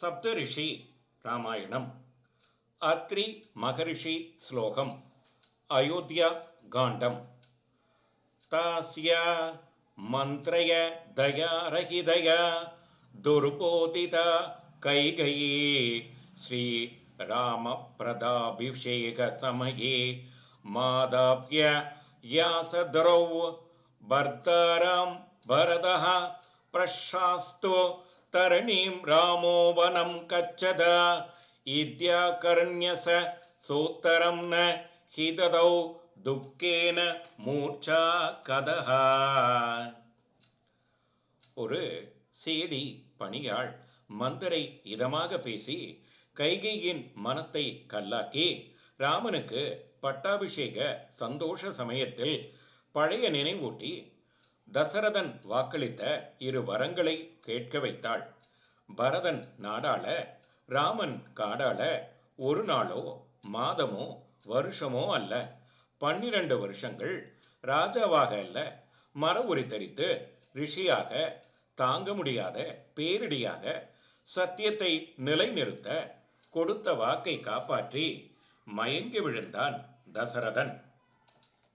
सप्तऋषि रामायणम् अत्रि महर्षि श्लोकम् अयोध्या गाण्डम् तास्य मन्त्रय दयारहिदया दुर्बोधिता कैकेयी श्रीरामप्रदाभिषेकसमये मादाप्य यासद्रौ भर्तारं भरतः प्रशास्तु तरणीं रामो वनं गच्छद इत्याकर्ण्यस सूत्तरं न हिददौ துக்கேன மூர்ச்சா கதஹா. ஒரு சேடி பணியாள் மந்தரை இதமாக பேசி கைகையின் மனத்தை கல்லாக்கி ராமனுக்கு பட்டாபிஷேக சந்தோஷ சமயத்தில் பழைய நினைவூட்டி தசரதன் வாக்களித்த இரு வரங்களை கேட்க வைத்தாள். பரதன் நாடாள, ராமன் காடாள ஒரு நாளோ மாதமோ வருஷமோ அல்ல, 12 வருஷங்கள் ராஜாவாக அல்ல, மர உரி தரித்து ரிஷியாக, தாங்க முடியாத பேரிடியாக சத்தியத்தை நிலைநிறுத்த கொடுத்த வாக்கை காப்பாற்றி மயங்கி விழுந்தான் தசரதன்.